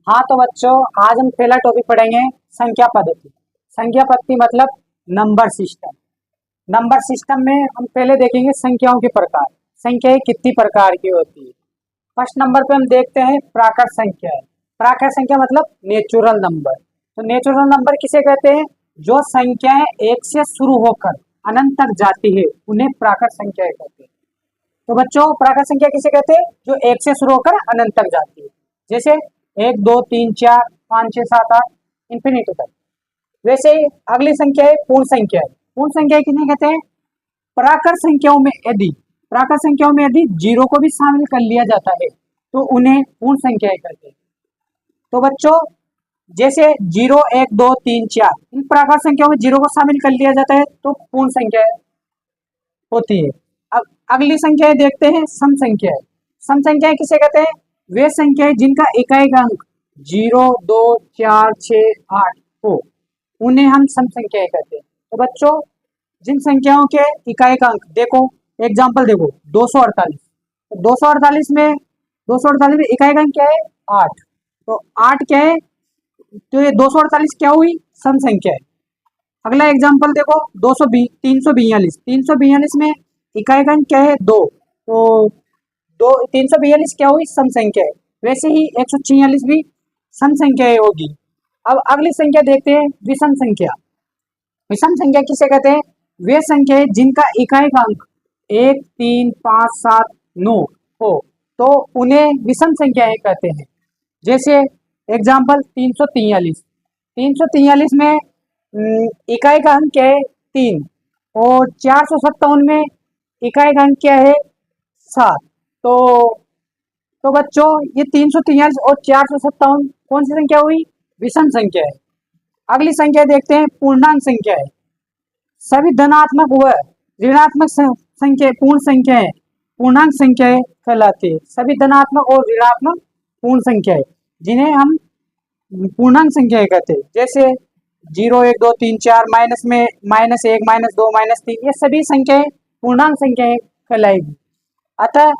हाँ तो बच्चों, आज हम पहला टॉपिक पढ़ेंगे संख्या पद्धति। संख्या पद्धति मतलब नंबर सिस्टम। नंबर सिस्टम में हम पहले देखेंगे संख्याओं के प्रकार। संख्याएं कितनी प्रकार की होती है। फर्स्ट नंबर पे हम देखते हैं प्राकृत संख्या। प्राकृत संख्या मतलब नेचुरल नंबर। तो नेचुरल नंबर किसे कहते हैं? जो संख्याएं एक से शुरू होकर अनंत तक जाती है उन्हें प्राकृत संख्याएं कहते हैं। तो बच्चों, प्राकृत संख्या किसे कहते हैं? जो एक से शुरू होकर अनंत तक जाती है, जैसे 1 2 3 4 5 6 7 8 इंफिनिटी तक। वैसे ही अगली संख्या है पूर्ण संख्या। पूर्ण संख्या किन्हें कहते हैं? प्राकृत संख्याओं में यदि जीरो को भी शामिल कर लिया जाता है तो उन्हें पूर्ण संख्याएं कहते हैं। तो बच्चों, जैसे 0 1 2 3 4 इन प्राकृत संख्याओं में जीरो को शामिल कर लिया जाता है तो पूर्ण संख्या होती है। अब अगली संख्याएं देखते हैं सम संख्याएं। सम संख्याएं किसे कहते हैं? वे संख्याएं जिनका इकाई का अंक 0 2 4 6 8 हो उन्हें हम सम संख्याएं कहते हैं। तो बच्चों, जिन संख्याओं के इकाई का अंक देखो, एग्जाम्पल देखो 248। तो 248 में इकाई का अंक क्या है? 8। तो 8 क्या है? तो ये 248 क्या हुई? सम संख्या है। अगला एग्जाम्पल देखो 342 में इकाई का अंक क्या है? 2। तो 342 क्या हुई? सम संख्या है। वैसे ही 146 भी सम संख्या होगी। अब अगली संख्या देखते हैं विषम संख्या। विषम संख्या किसे कहते हैं? वे संख्या जिनका इकाई का अंक 1 3 5 7 9 हो तो उन्हें विषम संख्याएं कहते हैं। जैसे एग्जाम्पल 343 में इकाई का अंक क्या है? 3 और 457 में इकाई का अंक क्या है? 7। तो बच्चों, ये 343 और 457 कौन सी संख्या हुई? विषम संख्या है। अगली संख्या देखते हैं पूर्णांक संख्या है। सभी धनात्मक व ऋणात्मक संख्या पूर्ण संख्याएं पूर्णांक संख्याएं कहलाती है। सभी धनात्मक और ऋणात्मक पूर्ण संख्याएं जिन्हें हम पूर्णांक संख्याएं कहते हैं। जैसे 0 1 2 3 4 माइनस में -1 -2 -3 ये सभी संख्याएं पूर्णांक संख्याएं कहलाएगी। अतः